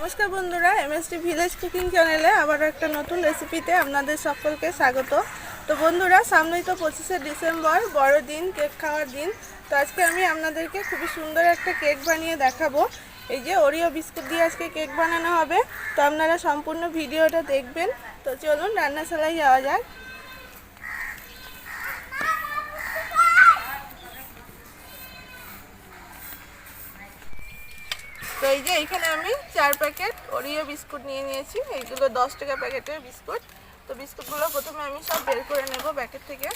নমস্কার বন্ধুরা, MST village cooking চ্যানেলে আবার একটা নতুন রেসিপিতে আপনাদের সকলকে স্বাগত। তো বন্ধুরা, সামনেই তো 25শে ডিসেম্বর, বড়দিন, কেক খাওয়ার দিন। তো আজকে আমি আপনাদেরকে খুবই সুন্দর একটা কেক বানিয়ে দেখাবো। এই যে ওরিও বিস্কুট দিয়ে আজকে কেক বানানো হবে। তো আপনারা সম্পূর্ণ ভিডিওটা দেখবেন। তো চলুন রান্নাশালায় যাওয়া যাক। তো এই যে এখানে আমি 4 প্যাকেট ওরিও বিস্কুট নিয়ে নিয়েছি। এইগুলো 10 টাকা প্যাকেটের বিস্কুট। তো বিস্কুটগুলো প্রথমে আমি সব বের করে নেব প্যাকেট থেকে।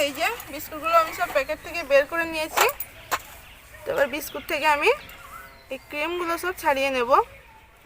এই যে বিস্কুটগুলো আমি সব প্যাকেট থেকে বের করে নিয়েছি। তো এবার বিস্কুট থেকে আমি এই ক্রিমগুলো সব ছাড়িয়ে নেব।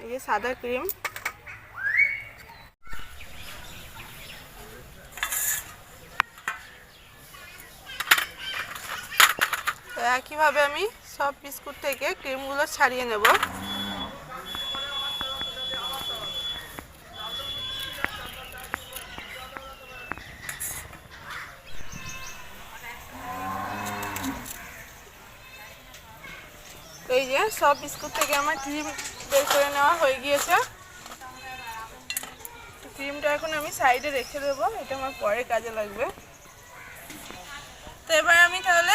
এই যে সাদা ক্রিম, তো একইভাবে আমি সব বিস্কুট থেকে ক্রিমগুলো ছাড়িয়ে নেব। এই যে সব বিস্কুট থেকে আমার ক্রিম বের করে নেওয়া হয়ে গিয়েছে। ক্রিমটা এখন আমি সাইডে রেখে দেবো, এটা আমার পরে কাজে লাগবে। তো এবার আমি তাহলে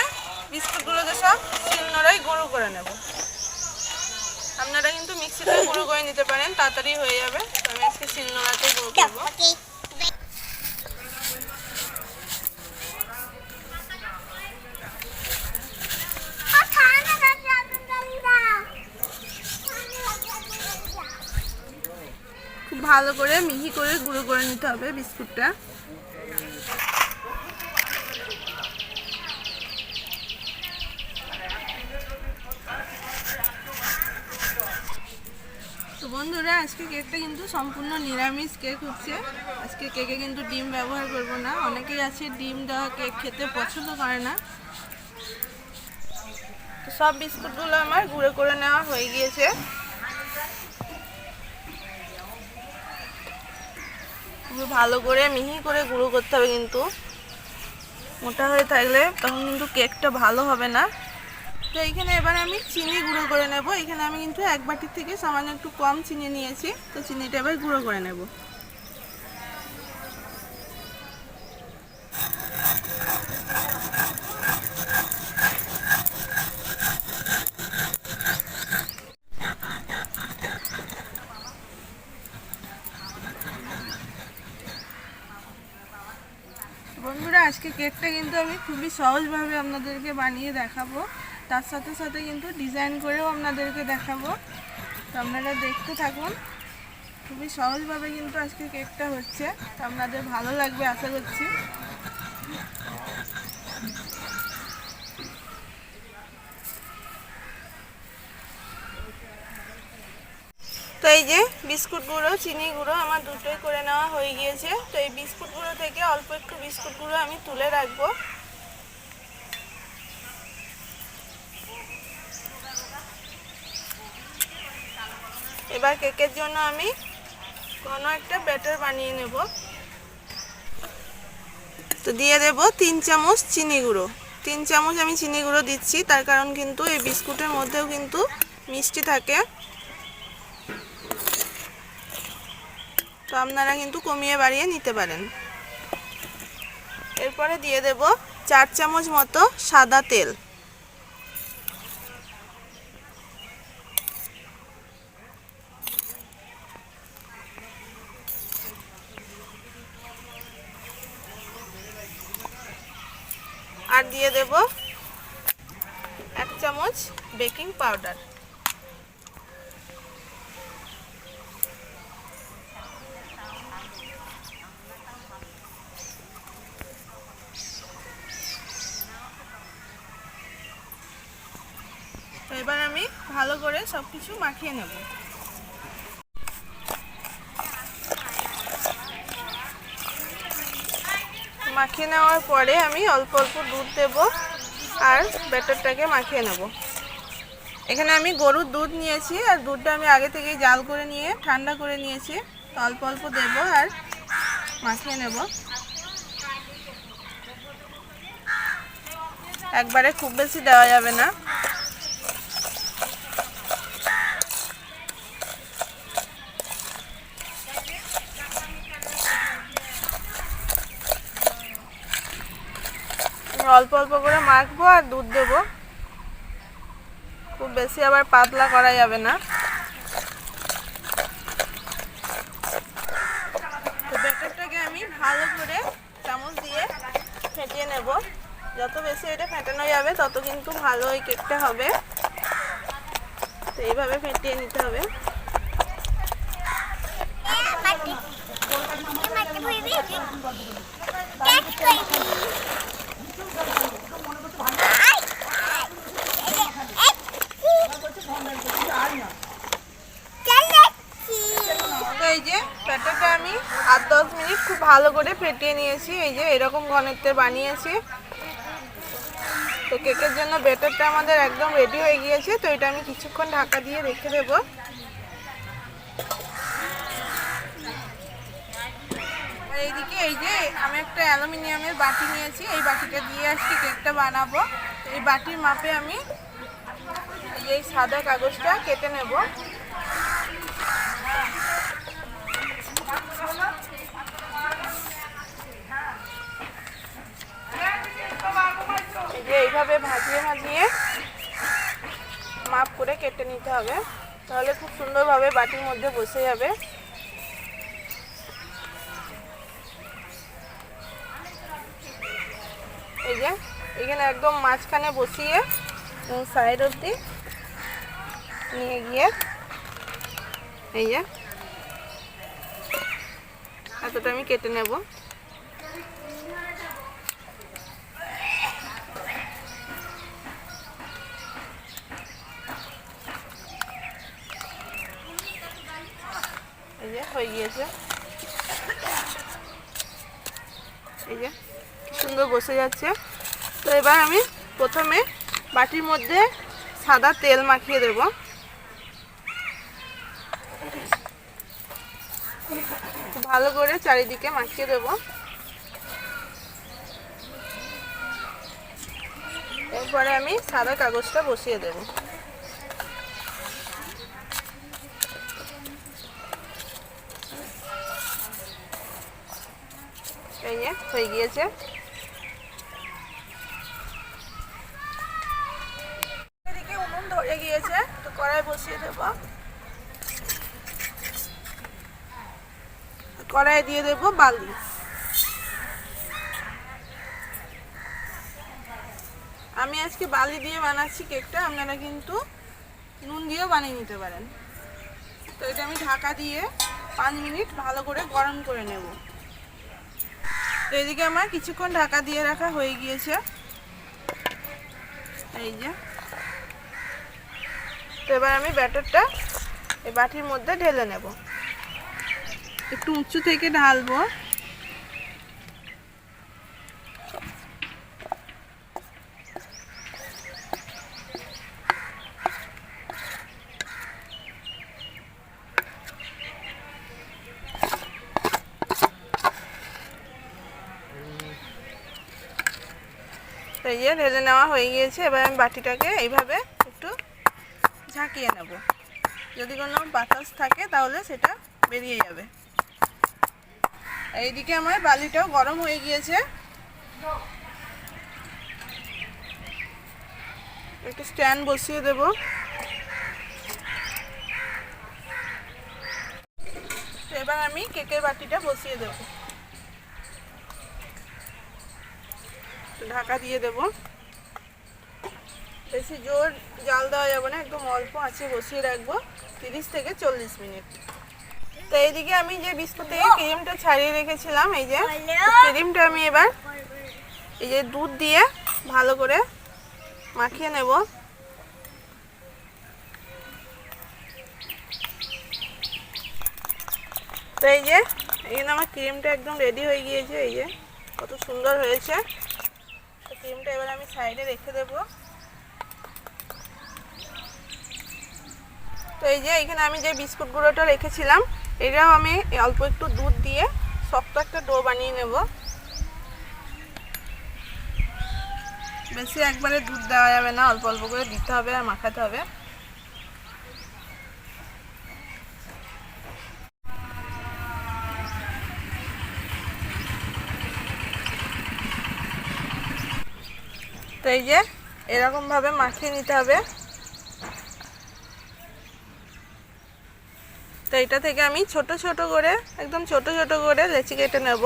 বিস্কুটগুলোকে সব শিলনোড়ায় গুঁড়ো করে নেব। আপনারা কিন্তু মিক্সিতে গুঁড়ো করে নিতে পারেন, তাড়াতাড়ি হয়ে যাবে। তো আমি আজকে শিলনোড়াতে গুঁড়ো করবো। খুব ভালো করে মিহি করে গুঁড়ো করে নিতে হবে বিস্কুটটা। তো বন্ধুরা, আজকে কেকটা কিন্তু সম্পূর্ণ নিরামিষ কেক হচ্ছে। আজকে কেকে কিন্তু ডিম ব্যবহার করব না। অনেকেই আছে ডিম দেওয়া কেক খেতে পছন্দ করে না। তো সব বিস্কুটগুলো আমার গুঁড়ো করে নেওয়া হয়ে গিয়েছে। খুব ভালো করে মিহি করে গুঁড়ো করতে হবে, কিন্তু মোটা হয়ে থাকলে তখন কিন্তু কেকটা ভালো হবে না। তো এইখানে এবার আমি চিনি গুঁড়ো করে নেব। এখানে আমি কিন্তু 1 বাটির থেকে সামান্য একটু কম চিনি নিয়েছি। তো চিনিটা এবার গুঁড়ো করে নেব। বন্ধুরা, আজকে কেকটা কিন্তু আমি খুবই সহজভাবে আপনাদেরকে বানিয়ে দেখাবো। তার সাথে সাথে কিন্তু ডিজাইন করেও আপনাদেরকে দেখাবো। তো আপনারা দেখতে থাকুন। খুবই সহজভাবে কিন্তু আজকে কেকটা হচ্ছে। তো আপনাদের ভালো লাগবে আশা করছি। তো এই যে বিস্কুট গুঁড়ো, চিনি গুঁড়ো আমার দুটোই করে নেওয়া হয়ে গিয়েছে। তো এই বিস্কুট গুঁড়ো থেকে অল্প একটু বিস্কুট গুঁড়ো আমি তুলে রাখবো। এবার কেকের জন্য আমি কোনো একটা ব্যাটার বানিয়ে নেব। তো দিয়ে দেব 3 চামচ চিনি গুঁড়ো। 3 চামচ আমি চিনি গুঁড়ো দিচ্ছি, তার কারণ কিন্তু এই বিস্কুটের মধ্যেও কিন্তু মিষ্টি থাকে। তো আপনারা কিন্তু কমিয়ে বাড়িয়ে নিতে পারেন। এরপরে দিয়ে দেব 4 চামচ মতো সাদা তেল। আর দিয়ে দেব 1 চামচ বেকিং পাউডার। তো এবার আমি ভালো করে সবকিছু মাখিয়ে নেব। মাখিয়ে নেওয়ার পরে আমি অল্প অল্প দুধ দেব আর ব্যাটারটাকে মাখিয়ে নেব। এখানে আমি গরুর দুধ নিয়েছি আর দুধটা আমি আগে থেকেই জাল করে নিয়ে ঠান্ডা করে নিয়েছি। তো অল্প অল্প দেব আর মাখিয়ে নেব। একবারে খুব বেশি দেওয়া যাবে না। অল্প অল্প করে মাখবো আর দুধ দেবো, খুব বেশি আবার পাতলা করা যাবে না। তো ব্যাটারটাকে আমি ভালো করে চামচ দিয়ে ফেটিয়ে নেব। যত বেশি এটা ফেটানো যাবে তত কিন্তু ভালো এই কেকটা হবে। তো এইভাবে ফেটিয়ে নিতে হবে। এই যে ব্যাটারটা আমি 8-10 মিনিট খুব ভালো করে ফেটিয়ে নিয়েছি। এই যে এরকম ঘনত্বের বানিয়েছি। তো কেকের জন্য ব্যাটারটা আমাদের একদম রেডি হয়ে গিয়েছে। তো এটা আমি কিছুক্ষণ ঢাকা দিয়ে রেখে দেব। আর এইদিকে এই যে আমি একটা অ্যালুমিনিয়ামের বাটি নিয়েছি, এই বাটিটা দিয়ে আজকে কেকটা বানাবো। এই বাটির মাপে আমি এই সাদা কাগজটা কেটে নেব। এইভাবে ভাজিয়ে ভাজিয়ে মাপ করে কেটে নিতে হবে, তাহলে খুব সুন্দরভাবে বাটির মধ্যে বসে যাবে। এই যে এখানে একদম মাঝখানে বসিয়ে সাইড অবধি নিয়ে গিয়ে এই যে এতটা আমি কেটে নেব। এই যে হয়ে গিয়েছে। এই যে সুন্দর বসে যাচ্ছে। তো এবার আমি প্রথমে বাটির মধ্যে সাদা তেল মাখিয়ে দেব। ভালো করে চারিদিকে মাখিয়ে দেব। এরপরে আমি সাদা কাগজটা বসিয়ে দেব। এই যে হয়ে গিয়েছে। এদিকে উনুন ধরে গিয়েছে, তো কড়াই বসিয়ে দেব। কড়াই দিয়ে দেব বালি। আমি আজকে বালি দিয়ে বানাচ্ছি কেকটা, আপনারা কিন্তু নুন দিয়েও বানিয়ে নিতে পারেন। তো এটা আমি ঢাকা দিয়ে 5 মিনিট ভালো করে গরম করে নেব। তো এদিকে আমার কিছুক্ষণ ঢাকা দিয়ে রাখা হয়ে গিয়েছে। এই যে তো এবার আমি ব্যাটারটা এই বাটির মধ্যে ঢেলে নেব। একটু উঁচু থেকে ঢালবো। তো এই যে ঢেলে নেওয়া হয়ে গিয়েছে। এবার আমি বাটিটাকে এইভাবে একটু ঝাঁকিয়ে নেব। যদি কোনো বাতাস থাকে তাহলে সেটা বেরিয়ে যাবে। এইদিকে আমার বালিটাও গরম হয়ে গিয়েছে। একটু স্ট্যান্ড বসিয়ে দেব। তো এবার আমি কেকের বাটিটা বসিয়ে দেব। ঢাকা দিয়ে দেব। বেশি জোর জাল দেওয়া যাবে না, একদম অল্প আঁচে বসিয়ে রাখবো 30 থেকে 40 মিনিট। তো এইদিকে আমি যে বিস্কুট থেকে ক্রিমটা ছাড়িয়ে রেখেছিলাম, এই যে ক্রিমটা আমি এবার এই যে দুধ দিয়ে ভালো করে মাখিয়ে নেব। তো এই যে এখানে আমার ক্রিমটা একদম রেডি হয়ে গিয়েছে। এই যে কত সুন্দর হয়েছে। তো ক্রিমটা এবার আমি সাইডে রেখে দেব। তো এই যে এখানে আমি যে বিস্কুট গুঁড়োটা রেখেছিলাম, এটাও আমি অল্প একটু দুধ দিয়ে শক্ত একটা ডো বানিয়ে নেব। বেশি একবারে দুধ দেওয়া যাবে না, অল্প অল্প করে দিতে হবে আর মাখাতে হবে। তো এই যে এরকমভাবে মাখিয়ে নিতে হবে। তো এটা থেকে আমি ছোট ছোট করে, একদম ছোট ছোট করে লেচি কেটে নেব।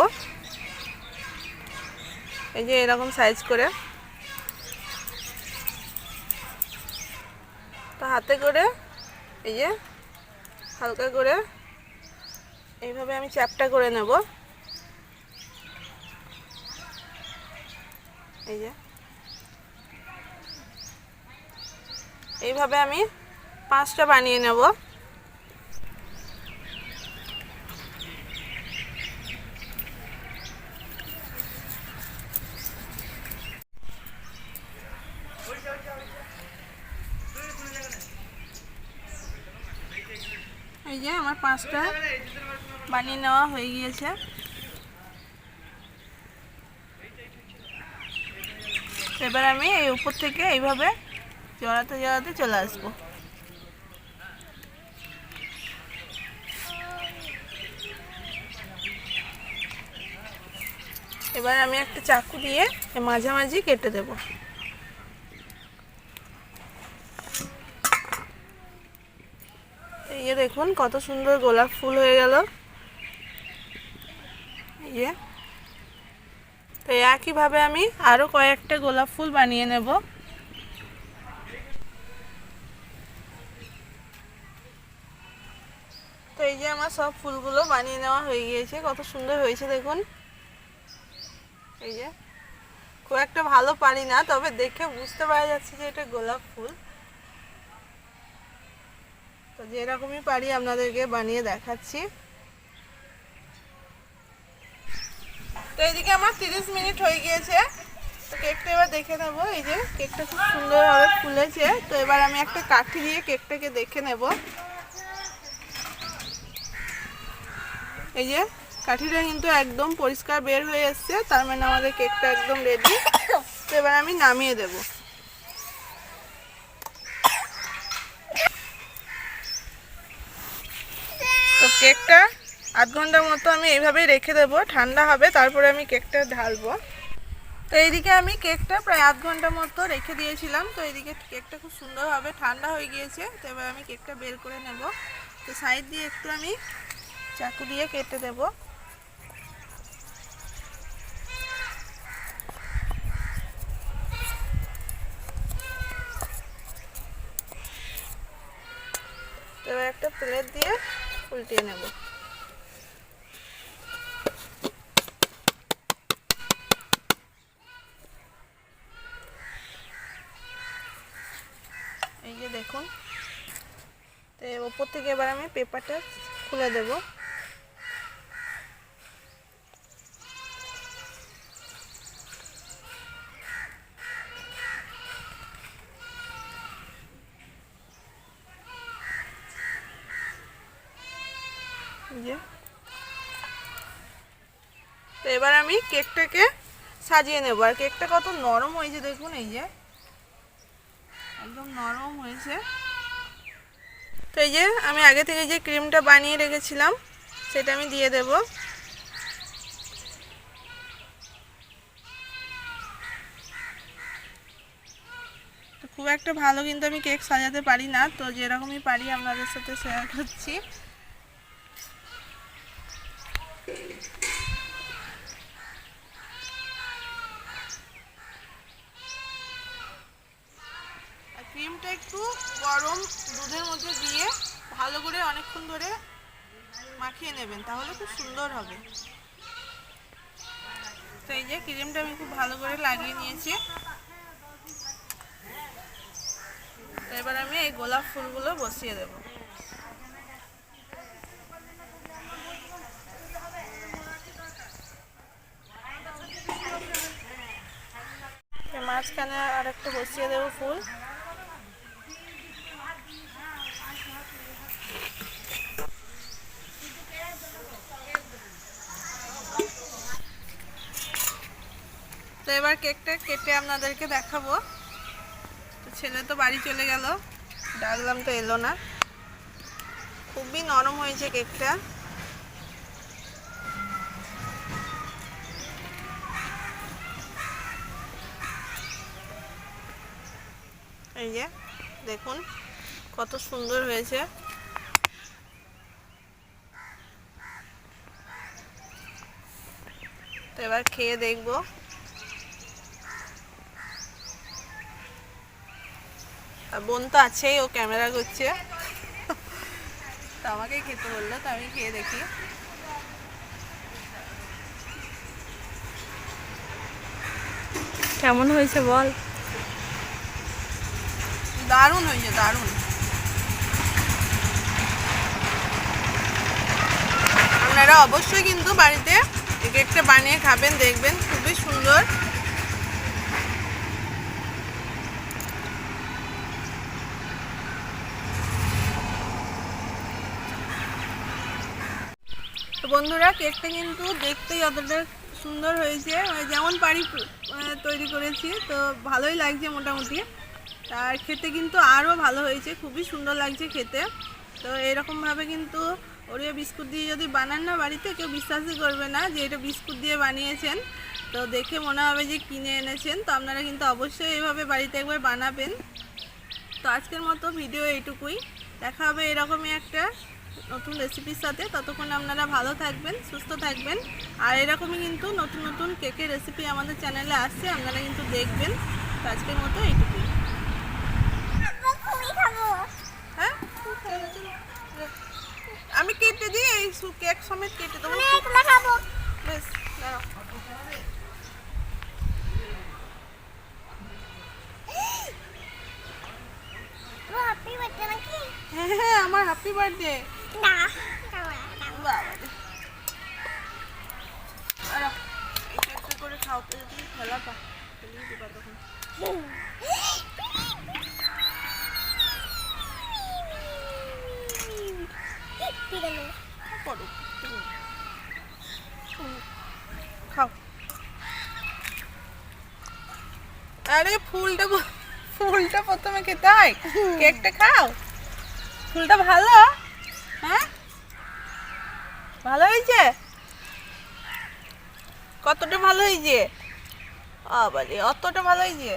এই যে এরকম সাইজ করে। তো হাতে করে এই যে হালকা করে এইভাবে আমি চ্যাপটা করে নেব। এই যে এইভাবে আমি 5টা বানিয়ে নেব। এই যে আমার 5টা বানিয়ে নেওয়া হয়ে গিয়েছে। এবার আমি এই উপর থেকে এইভাবে জড়াতে জড়াতে চলে আসবো। এবার আমি একটা চাকু দিয়ে মাঝামাঝি কেটে দেব। এই যে দেখুন কত সুন্দর গোলাপ ফুল হয়ে গেল। এই যে তো একইভাবে আমি আরো কয়েকটা গোলাপ ফুল বানিয়ে নেব। তো এই যে আমার সব ফুলগুলো বানিয়ে নেওয়া হয়ে গিয়েছে, কত সুন্দর হয়েছে দেখুন। এই যে খুব একটা ভালো পারি না, তবে দেখে বুঝতে পারা যাচ্ছে যে এটা গোলাপ ফুল। তো যেরকমই পারি আপনাদেরকে বানিয়ে দেখাচ্ছি। তো এইদিকে আমার 30 মিনিট হয়ে গিয়েছে। তো কেকটা এবার দেখে নেব। এই যে কেকটা খুব সুন্দরভাবে ফুলেছে। তো এবার আমি একটা কাঠি দিয়ে কেকটাকে দেখে নেব। এই যে কাঠিটা কিন্তু একদম পরিষ্কার বের হয়ে এসছে, তার মানে আমাদের কেকটা একদম রেডি। তো এবার আমি নামিয়ে দেব। তো কেকটা আধ ঘন্টার মতো আমি এইভাবেই রেখে দেবো, ঠান্ডা হবে, তারপরে আমি কেকটা ঢালবো। তো এইদিকে আমি কেকটা প্রায় আধ ঘন্টার মতো রেখে দিয়েছিলাম। তো এইদিকে কেকটা খুব সুন্দরভাবে ঠান্ডা হয়ে গিয়েছে। তো এবার আমি কেকটা বের করে নেব। তো সাইড দিয়ে একটু আমি চাকু দিয়ে কেটে দেব। তো এবার একটা প্লেট দিয়ে উল্টিয়ে নেব। এই যে দেখুন, তো ওপর থেকে এবার আমি পেপারটা খুলে দেব। তো এবার আমি কেকটাকে সাজিয়ে নেব। আর কেকটা কত নরম হয়েছে দেখুন, এই যে একদম নরম হয়েছে। তো এই যে আমি আগে থেকে যে ক্রিমটা বানিয়ে রেখেছিলাম সেটা আমি দিয়ে দেব। তো খুব একটা ভালো কিন্তু আমি কেক সাজাতে পারি না, তো যেরকমই পারি আপনাদের সাথে শেয়ার করছি। ক্রিমটা একটু গরম দুধের মধ্যে দিয়ে ভালো করে অনেকক্ষণ ধরে মাখিয়ে নেবেন, তাহলে খুব সুন্দর হবে। তো এই যে ক্রিমটা আমি খুব ভালো করে লাগিয়ে নিয়েছি। তো এবার আমি এই গোলাপ ফুলগুলো বসিয়ে দেব। মাঝখানে আর একটা বসিয়ে দেবো ফুল। তো এবার কেকটা কেটে আপনাদেরকে দেখাবো। তো ছেলে তো বাড়ি চলে গেল, ডাকলাম তো এলো না। খুবই নরম হয়েছে কেকটা। এই যে দেখুন কত সুন্দর হয়েছে। তো এবার খেয়ে দেখবো। আর বোন তো আছেই, ও ক্যামেরা করছে, তো আমাকেই খেতে বললো, তো আমি খেয়ে দেখি। কেমন হয়েছে বল? দারুণ হয়েছে, দারুণ। আপনারা অবশ্যই কিন্তু বাড়িতে এই কেকটা বানিয়ে খাবেন, দেখবেন খুবই সুন্দর। তো বন্ধুরা, কেকটা কিন্তু দেখতে যতটা সুন্দর হয়েছে, যেমন পারি তৈরি করেছি, তো ভালোই লাগছে মোটামুটি। আর খেতে কিন্তু আরও ভালো হয়েছে, খুবই সুন্দর লাগছে খেতে। তো এরকমভাবে কিন্তু ওরিও বিস্কুট দিয়ে যদি বানান না বাড়িতে, কেউ বিশ্বাসই করবে না যে এটা বিস্কুট দিয়ে বানিয়েছেন। তো দেখে মনে হবে যে কিনে এনেছেন। তো আপনারা কিন্তু অবশ্যই এইভাবে বাড়িতে একবার বানাবেন। তো আজকের মতো ভিডিও এইটুকুই। দেখা হবে এরকমই একটা নতুন রেসিপির সাথে। ততক্ষণ আপনারা ভালো থাকবেন, সুস্থ থাকবেন। আর এরকমই কিন্তু নতুন নতুন কেকের রেসিপি আমাদের চ্যানেলে আসছে, আপনারা কিন্তু দেখবেন। তো আজকের মতো এইটুকুই। হ্যাঁ, আমি কেটে দিই, এই কেক সমেত কেটে দেবো। বেশ, দাঁড়াও। হ্যাঁ হ্যাঁ, আমার হ্যাপি বার্থডে। করে খাও, তুমি খেলা পা খেলিয়ে দিবা তখন। খাও। আরে ফুলটা প্রথমে খেতে হয়, কেকটা খাও। ফুলটা ভালো? হ্যাঁ, ভালো হয়েছে? কতটা ভালো হয়েছে? আবারে অতটা ভালো হয়েছে?